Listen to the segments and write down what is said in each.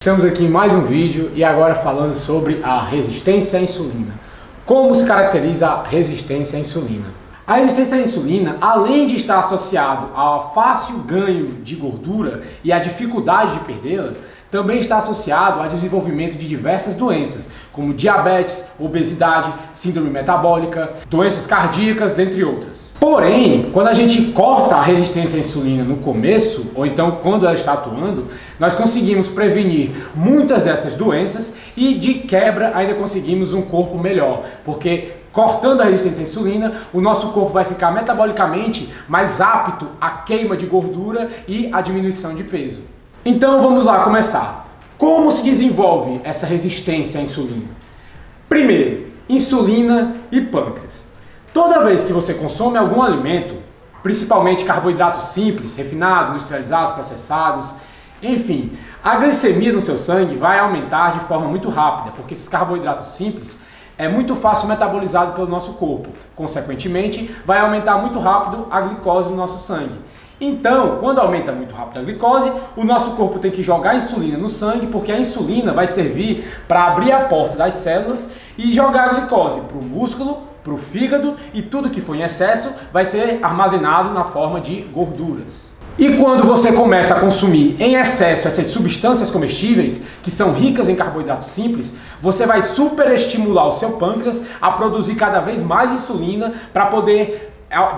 Estamos aqui em mais um vídeo e agora falando sobre a resistência à insulina. Como se caracteriza a resistência à insulina? A resistência à insulina, além de estar associado ao fácil ganho de gordura e à dificuldade de perdê-la, também está associado ao desenvolvimento de diversas doenças, como diabetes, obesidade, síndrome metabólica, doenças cardíacas, dentre outras. Porém, quando a gente corta a resistência à insulina no começo, ou então quando ela está atuando, nós conseguimos prevenir muitas dessas doenças e, de quebra, ainda conseguimos um corpo melhor, porque cortando a resistência à insulina, o nosso corpo vai ficar metabolicamente mais apto à queima de gordura e à diminuição de peso. Então vamos lá começar. Como se desenvolve essa resistência à insulina? Primeiro, insulina e pâncreas. Toda vez que você consome algum alimento, principalmente carboidratos simples, refinados, industrializados, processados, enfim, a glicemia no seu sangue vai aumentar de forma muito rápida, porque esses carboidratos simples é muito fácil metabolizado pelo nosso corpo. Consequentemente, vai aumentar muito rápido a glicose no nosso sangue. Então, quando aumenta muito rápido a glicose, o nosso corpo tem que jogar insulina no sangue, porque a insulina vai servir para abrir a porta das células e jogar a glicose para o músculo, para o fígado, e tudo que for em excesso vai ser armazenado na forma de gorduras. E quando você começa a consumir em excesso essas substâncias comestíveis, que são ricas em carboidratos simples, você vai superestimular o seu pâncreas a produzir cada vez mais insulina para poder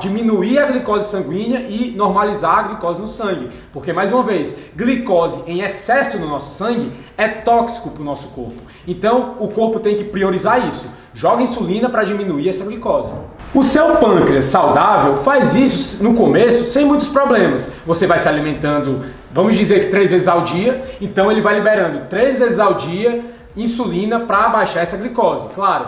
diminuir a glicose sanguínea e normalizar a glicose no sangue. Porque, mais uma vez, glicose em excesso no nosso sangue é tóxico para o nosso corpo. Então, o corpo tem que priorizar isso. Joga insulina para diminuir essa glicose. O seu pâncreas saudável faz isso no começo sem muitos problemas. Você vai se alimentando, vamos dizer que 3 vezes ao dia, então ele vai liberando 3 vezes ao dia insulina para baixar essa glicose. Claro,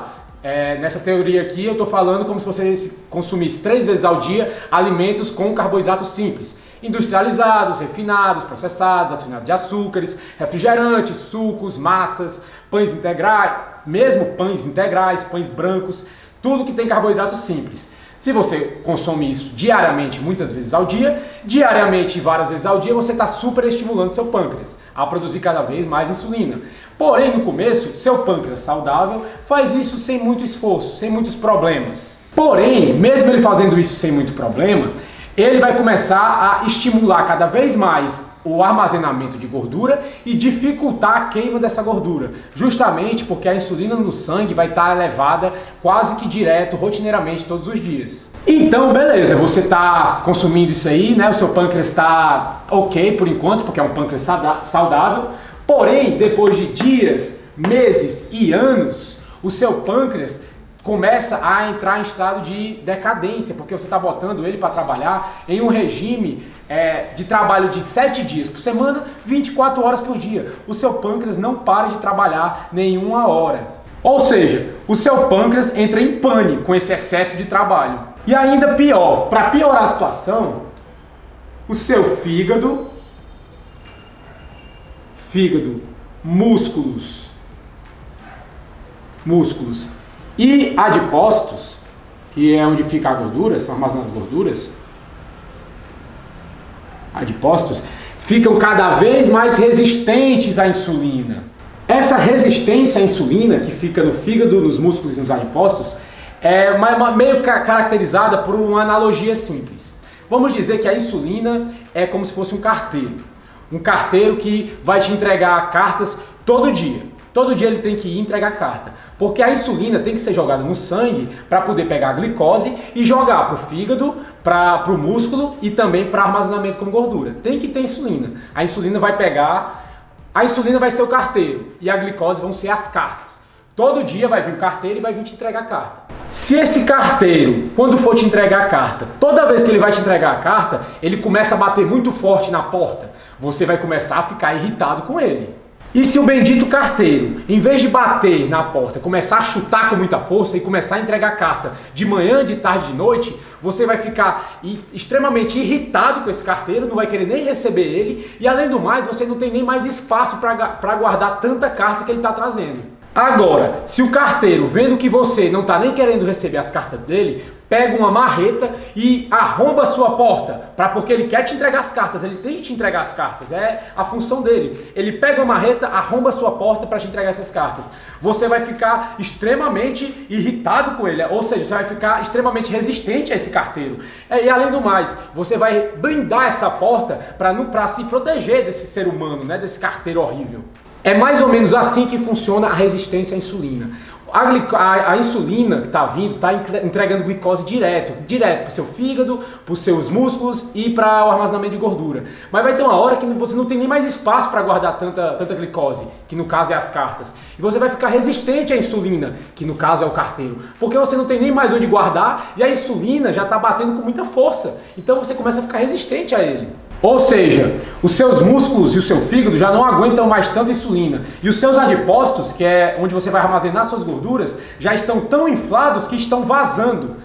nessa teoria aqui eu estou falando como se você consumisse 3 vezes ao dia alimentos com carboidratos simples, industrializados, refinados, processados, assinados de açúcares, refrigerantes, sucos, massas, pães integrais, mesmo pães integrais, pães brancos, tudo que tem carboidratos simples. Se você consome isso diariamente, muitas vezes ao dia, diariamente e várias vezes ao dia, você está super estimulando seu pâncreas a produzir cada vez mais insulina. Porém, no começo, seu pâncreas saudável faz isso sem muito esforço, sem muitos problemas. Porém, mesmo ele fazendo isso sem muito problema, ele vai começar a estimular cada vez mais o armazenamento de gordura e dificultar a queima dessa gordura, justamente porque a insulina no sangue vai estar elevada quase que direto, rotineiramente, todos os dias. Então, beleza, você está consumindo isso aí, né? O seu pâncreas está ok por enquanto, porque é um pâncreas saudável, porém, depois de dias, meses e anos, o seu pâncreas começa a entrar em estado de decadência, porque você está botando ele para trabalhar em um regime de trabalho de 7 dias por semana, 24 horas por dia. O seu pâncreas não para de trabalhar nenhuma hora. Ou seja, o seu pâncreas entra em pânico com esse excesso de trabalho. E ainda pior, para piorar a situação, o seu fígado, músculos e adipócitos, que é onde fica a gordura, são armazenadas as gorduras, adipócitos, ficam cada vez mais resistentes à insulina. Essa resistência à insulina, que fica no fígado, nos músculos e nos adipócitos, é meio caracterizada por uma analogia simples. Vamos dizer que a insulina é como se fosse um carteiro. Um carteiro que vai te entregar cartas todo dia. Todo dia ele tem que ir entregar carta, porque a insulina tem que ser jogada no sangue para poder pegar a glicose e jogar para o fígado, para o músculo e também para armazenamento como gordura. Tem que ter insulina. A insulina vai ser o carteiro e a glicose vão ser as cartas. Todo dia vai vir o carteiro e vai vir te entregar a carta. Se esse carteiro, quando for te entregar a carta, toda vez que ele vai te entregar a carta, ele começa a bater muito forte na porta, você vai começar a ficar irritado com ele. E se o bendito carteiro, em vez de bater na porta, começar a chutar com muita força e começar a entregar carta de manhã, de tarde, de noite, você vai ficar extremamente irritado com esse carteiro, não vai querer nem receber ele, e além do mais, você não tem nem mais espaço para guardar tanta carta que ele está trazendo. Agora, se o carteiro, vendo que você não está nem querendo receber as cartas dele, pega uma marreta e arromba a sua porta, porque ele quer te entregar as cartas, ele tem que te entregar as cartas, é a função dele. Ele pega uma marreta, arromba a sua porta para te entregar essas cartas. Você vai ficar extremamente irritado com ele, ou seja, você vai ficar extremamente resistente a esse carteiro. E além do mais, você vai blindar essa porta para se proteger desse ser humano, né, desse carteiro horrível. É mais ou menos assim que funciona a resistência à insulina. A insulina que está vindo está entregando glicose direto para o seu fígado, para os seus músculos e para o armazenamento de gordura. Mas vai ter uma hora que você não tem nem mais espaço para guardar tanta glicose, que no caso é as cartas. E você vai ficar resistente à insulina, que no caso é o carteiro, porque você não tem nem mais onde guardar e a insulina já está batendo com muita força. Então você começa a ficar resistente a ele. Ou seja, os seus músculos e o seu fígado já não aguentam mais tanta insulina. E os seus adipócitos, que é onde você vai armazenar suas gorduras, já estão tão inflados que estão vazando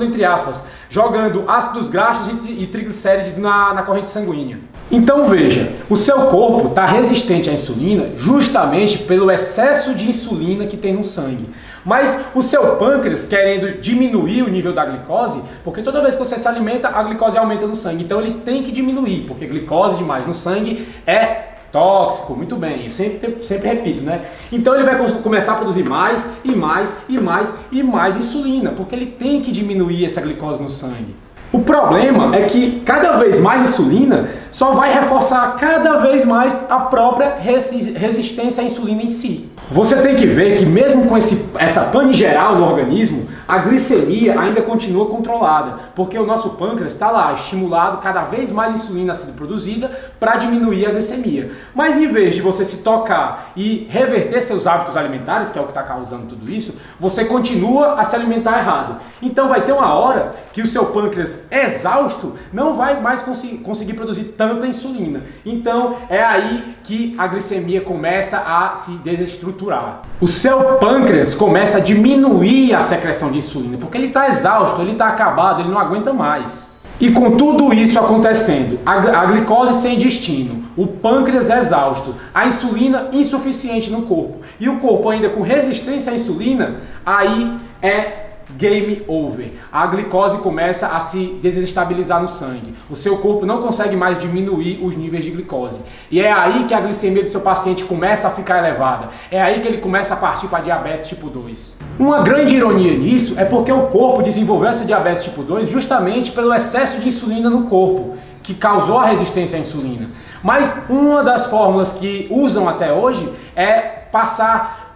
entre aspas, jogando ácidos graxos e triglicérides na corrente sanguínea. Então veja, o seu corpo está resistente à insulina justamente pelo excesso de insulina que tem no sangue. Mas o seu pâncreas, querendo diminuir o nível da glicose, porque toda vez que você se alimenta, a glicose aumenta no sangue. Então ele tem que diminuir, porque glicose demais no sangue é tóxico. Muito bem, eu sempre repito, né? Então ele vai começar a produzir mais e mais insulina, porque ele tem que diminuir essa glicose no sangue. O problema é que cada vez mais insulina só vai reforçar cada vez mais a própria resistência à insulina em si. Você tem que ver que mesmo com essa pane geral no organismo, a glicemia ainda continua controlada, porque o nosso pâncreas está lá estimulado, cada vez mais insulina sendo produzida para diminuir a glicemia. Mas em vez de você se tocar e reverter seus hábitos alimentares, que é o que está causando tudo isso, você continua a se alimentar errado. Então vai ter uma hora que o seu pâncreas exausto não vai mais conseguir produzir tanta insulina. Então é aí que a glicemia começa a se desestruturar. O seu pâncreas começa a diminuir a secreção de insulina, porque ele está exausto, ele está acabado, ele não aguenta mais. E com tudo isso acontecendo, a glicose sem destino, o pâncreas exausto, a insulina insuficiente no corpo e o corpo ainda com resistência à insulina, aí é game over. A glicose começa a se desestabilizar no sangue. O seu corpo não consegue mais diminuir os níveis de glicose. E é aí que a glicemia do seu paciente começa a ficar elevada. É aí que ele começa a partir para diabetes tipo 2. Uma grande ironia nisso é porque o corpo desenvolveu essa diabetes tipo 2 justamente pelo excesso de insulina no corpo, que causou a resistência à insulina. Mas uma das fórmulas que usam até hoje é passar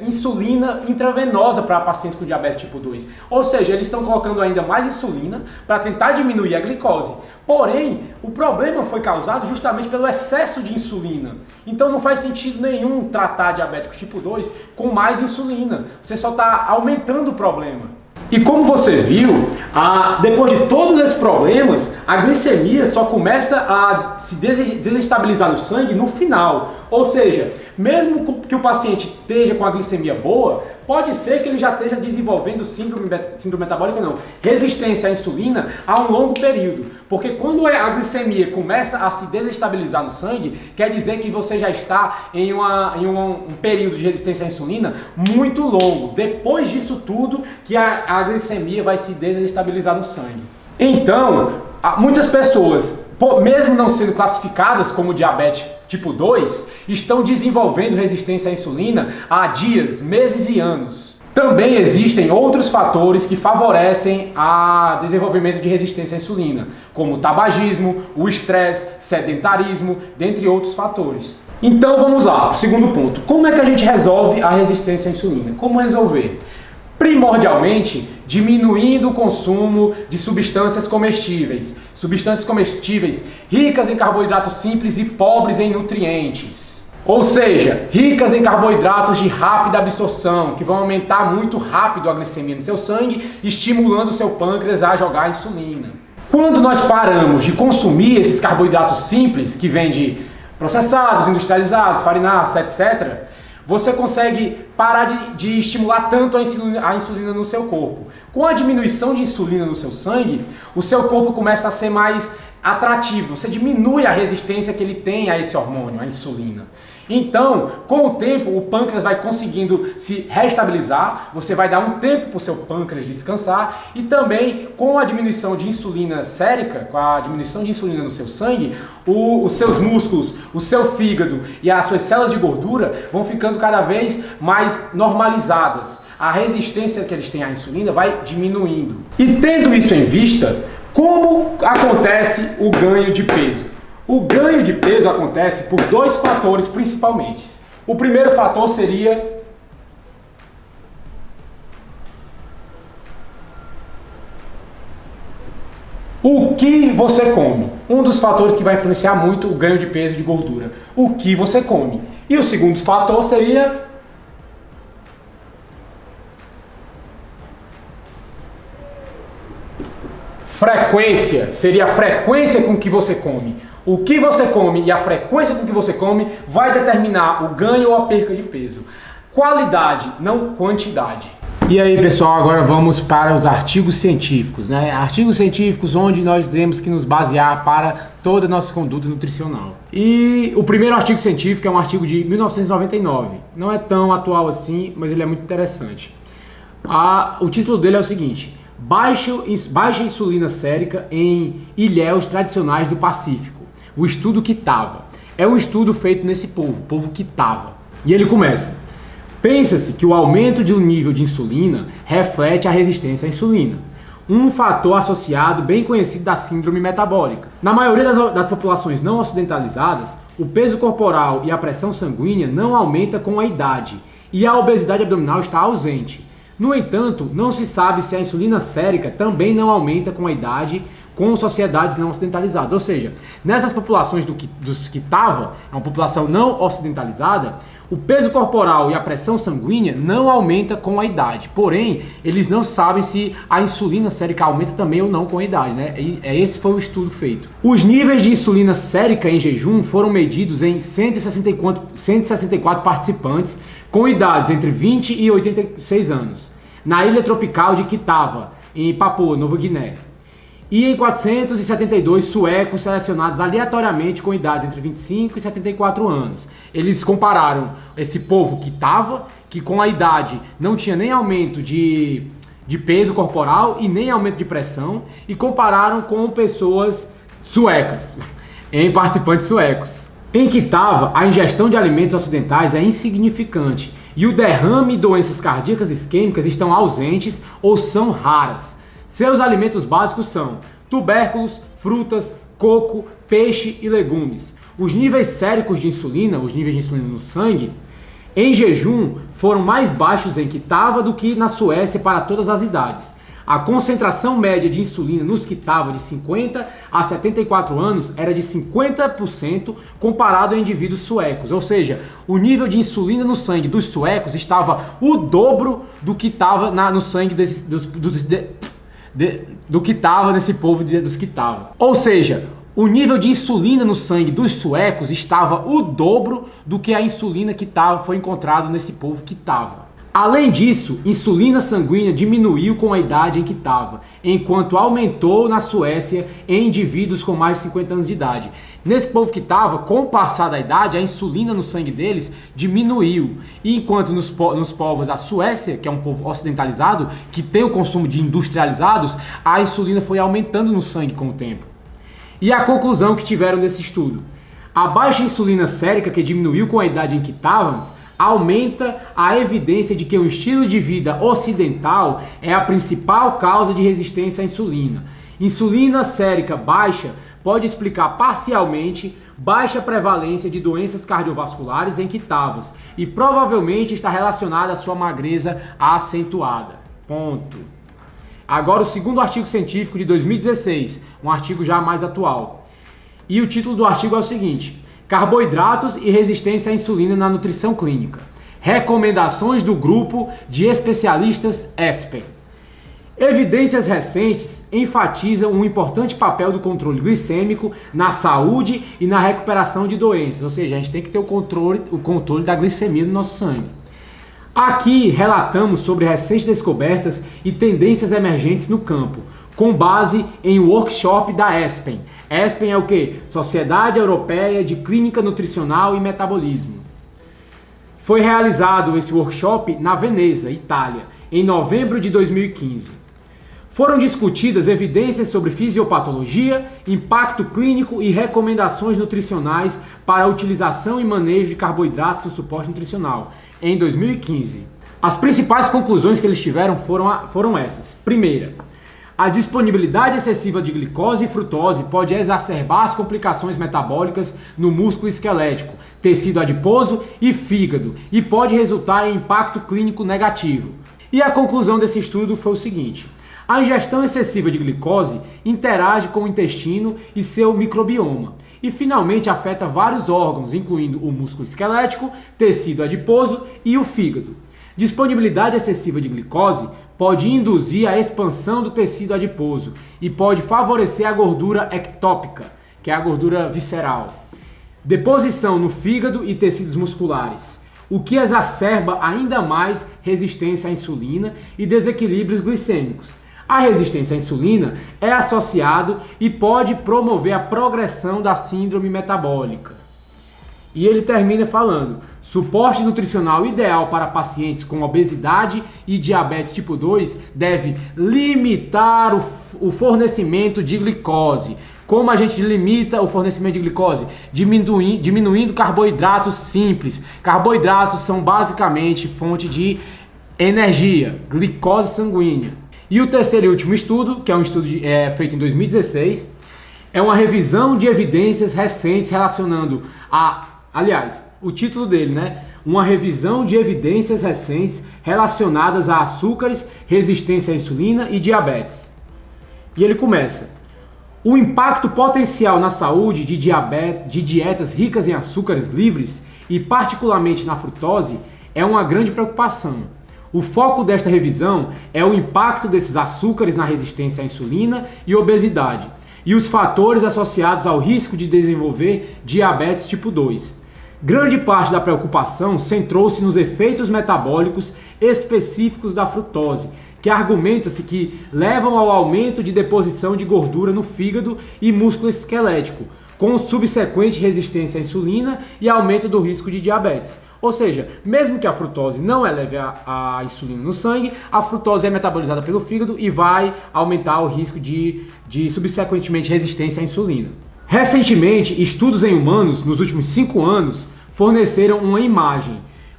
insulina intravenosa para pacientes com diabetes tipo 2. Ou seja, eles estão colocando ainda mais insulina para tentar diminuir a glicose. Porém, o problema foi causado justamente pelo excesso de insulina. Então não faz sentido nenhum tratar diabéticos tipo 2 com mais insulina. Você só está aumentando o problema. E como você viu, depois de todos esses problemas, a glicemia só começa a se desestabilizar no sangue no final. Ou seja, mesmo que o paciente esteja com a glicemia boa, pode ser que ele já esteja desenvolvendo síndrome metabólica, não, resistência à insulina a um longo período. Porque quando a glicemia começa a se desestabilizar no sangue, quer dizer que você já está em um período de resistência à insulina muito longo. Depois disso tudo, que a glicemia vai se desestabilizar no sangue. Então, muitas pessoas, mesmo não sendo classificadas como diabetes tipo 2, estão desenvolvendo resistência à insulina há dias, meses e anos. Também existem outros fatores que favorecem o desenvolvimento de resistência à insulina, como o tabagismo, o estresse, sedentarismo, dentre outros fatores. Então vamos lá, o segundo ponto. Como é que a gente resolve a resistência à insulina? Como resolver? Primordialmente, diminuindo o consumo de substâncias comestíveis ricas em carboidratos simples e pobres em nutrientes. Ou seja, ricas em carboidratos de rápida absorção, que vão aumentar muito rápido a glicemia no seu sangue, estimulando o seu pâncreas a jogar insulina. Quando nós paramos de consumir esses carboidratos simples, que vêm de processados, industrializados, farinados, etc., você consegue parar de estimular tanto a insulina no seu corpo. Com a diminuição de insulina no seu sangue, o seu corpo começa a ser mais atrativo. Você diminui a resistência que ele tem a esse hormônio, a insulina. Então, com o tempo, o pâncreas vai conseguindo se restabilizar, você vai dar um tempo para o seu pâncreas descansar e também com a diminuição de insulina sérica, com a diminuição de insulina no seu sangue, os seus músculos, o seu fígado e as suas células de gordura vão ficando cada vez mais normalizadas. A resistência que eles têm à insulina vai diminuindo. E tendo isso em vista, como acontece o ganho de peso? O ganho de peso acontece por dois fatores principalmente. O primeiro fator seria o que você come. Um dos fatores que vai influenciar muito o ganho de peso e de gordura. O que você come. E o segundo fator seria frequência. Seria a frequência com que você come. O que você come e a frequência com que você come vai determinar o ganho ou a perca de peso. Qualidade, não quantidade. E aí, pessoal, agora vamos para os artigos científicos, né? Artigos científicos onde nós temos que nos basear para toda a nossa conduta nutricional. E o primeiro artigo científico é um artigo de 1999. Não é tão atual assim, mas ele é muito interessante. O título dele é o seguinte: Baixa insulina sérica em ilhéus tradicionais do Pacífico. O estudo Kitava. É um estudo feito nesse povo Kitava. E ele começa: pensa-se que o aumento de um nível de insulina reflete a resistência à insulina, um fator associado bem conhecido da síndrome metabólica. Na maioria das populações não ocidentalizadas, o peso corporal e a pressão sanguínea não aumenta com a idade e a obesidade abdominal está ausente. No entanto, não se sabe se a insulina sérica também não aumenta com a idade com sociedades não ocidentalizadas. Ou seja, nessas populações dos Kitava, é uma população não ocidentalizada, o peso corporal e a pressão sanguínea não aumenta com a idade. Porém, eles não sabem se a insulina sérica aumenta também ou não com a idade, né? Esse foi o estudo feito. Os níveis de insulina sérica em jejum foram medidos em 164 participantes com idades entre 20 e 86 anos, na ilha tropical de Kitava, em Papua Nova Guiné. E em 472 suecos selecionados aleatoriamente com idades entre 25 e 74 anos. Eles compararam esse povo que com a idade não tinha nem aumento de peso corporal e nem aumento de pressão, e compararam com pessoas suecas, em participantes suecos. Em Kitava, a ingestão de alimentos ocidentais é insignificante e o derrame e doenças cardíacas isquêmicas estão ausentes ou são raras. Seus alimentos básicos são tubérculos, frutas, coco, peixe e legumes. Os níveis séricos de insulina, os níveis de insulina no sangue, em jejum, foram mais baixos em Kitava do que na Suécia para todas as idades. A concentração média de insulina nos Kitava de 50 a 74 anos era de 50% comparado a indivíduos suecos. Ou seja, o nível de insulina no sangue dos suecos estava o dobro do que estava no sangue do que estava nesse povo dos Kitava. Ou seja, o nível de insulina no sangue dos suecos estava o dobro do que a insulina que foi encontrado nesse povo Kitava. Além disso, insulina sanguínea diminuiu com a idade em que estava, enquanto aumentou na Suécia em indivíduos com mais de 50 anos de idade. Nesse povo que estava, com o passar da idade, a insulina no sangue deles diminuiu. E enquanto nos povos da Suécia, que é um povo ocidentalizado, que tem o consumo de industrializados, a insulina foi aumentando no sangue com o tempo. E a conclusão que tiveram desse estudo: a baixa insulina sérica, que diminuiu com a idade em que estávamos, aumenta a evidência de que o estilo de vida ocidental é a principal causa de resistência à insulina. Insulina sérica baixa pode explicar parcialmente baixa prevalência de doenças cardiovasculares em Kitavas e provavelmente está relacionada à sua magreza acentuada. Ponto. Agora o segundo artigo científico de 2016, um artigo já mais atual. E o título do artigo é o seguinte: Carboidratos e resistência à insulina na nutrição clínica. Recomendações do grupo de especialistas ESPEN. Evidências recentes enfatizam um importante papel do controle glicêmico na saúde e na recuperação de doenças. Ou seja, a gente tem que ter o controle da glicemia no nosso sangue. Aqui relatamos sobre recentes descobertas e tendências emergentes no campo, com base em um workshop da ESPEN. ESPEN é o quê? Sociedade Europeia de Clínica Nutricional e Metabolismo. Foi realizado esse workshop na Veneza, Itália, em novembro de 2015. Foram discutidas evidências sobre fisiopatologia, impacto clínico e recomendações nutricionais para a utilização e manejo de carboidratos no suporte nutricional, em 2015. As principais conclusões que eles tiveram foram essas. Primeira, a disponibilidade excessiva de glicose e frutose pode exacerbar as complicações metabólicas no músculo esquelético, tecido adiposo e fígado, e pode resultar em impacto clínico negativo. E a conclusão desse estudo foi o seguinte: a ingestão excessiva de glicose interage com o intestino e seu microbioma, e finalmente afeta vários órgãos, incluindo o músculo esquelético, tecido adiposo e o fígado. Disponibilidade excessiva de glicose pode induzir a expansão do tecido adiposo e pode favorecer a gordura ectópica, que é a gordura visceral. Deposição no fígado e tecidos musculares, o que exacerba ainda mais resistência à insulina e desequilíbrios glicêmicos. A resistência à insulina é associado e pode promover a progressão da síndrome metabólica. E ele termina falando: suporte nutricional ideal para pacientes com obesidade e diabetes tipo 2 deve limitar o fornecimento de glicose. Como a gente limita o fornecimento de glicose? Diminuindo carboidratos simples. Carboidratos são basicamente fonte de energia, glicose sanguínea. E o terceiro e último estudo, que é um estudo feito em 2016, é uma revisão de evidências recentes relacionando o título dele, né? Uma revisão de evidências recentes relacionadas a açúcares, resistência à insulina e diabetes. E ele começa: o impacto potencial na saúde de dietas ricas em açúcares livres, e particularmente na frutose, é uma grande preocupação. O foco desta revisão é o impacto desses açúcares na resistência à insulina e obesidade, e os fatores associados ao risco de desenvolver diabetes tipo 2. Grande parte da preocupação centrou-se nos efeitos metabólicos específicos da frutose, que argumenta-se que levam ao aumento de deposição de gordura no fígado e músculo esquelético, com subsequente resistência à insulina e aumento do risco de diabetes. Ou seja, mesmo que a frutose não eleve a insulina no sangue, a frutose é metabolizada pelo fígado e vai aumentar o risco de subsequentemente resistência à insulina. Recentemente, estudos em humanos, nos últimos 5 anos, forneceram uma imagem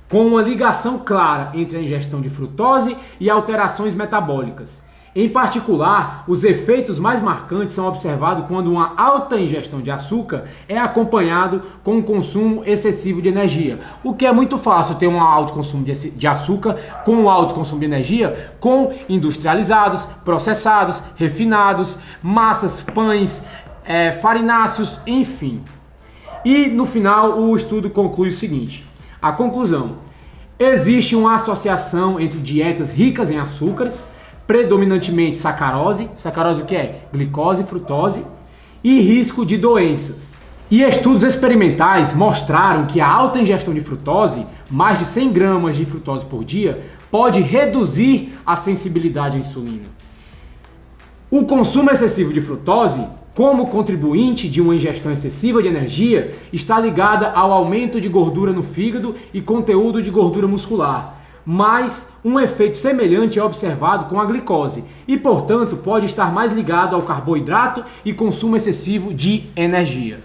com uma ligação clara entre a ingestão de frutose e alterações metabólicas. Em particular, os efeitos mais marcantes são observados quando uma alta ingestão de açúcar é acompanhado com um consumo excessivo de energia. O que é muito fácil ter um alto consumo de açúcar com um alto consumo de energia com industrializados, processados, refinados, massas, pães, farináceos, enfim. E no final o estudo conclui o seguinte: a conclusão: existe uma associação entre dietas ricas em açúcares, predominantemente sacarose o que é? Glicose, frutose, e risco de doenças. E estudos experimentais mostraram que a alta ingestão de frutose, mais de 100 gramas de frutose por dia, pode reduzir a sensibilidade à insulina. O consumo excessivo de frutose, como contribuinte de uma ingestão excessiva de energia, está ligada ao aumento de gordura no fígado e conteúdo de gordura muscular. Mas um efeito semelhante é observado com a glicose e, portanto, pode estar mais ligado ao carboidrato e consumo excessivo de energia.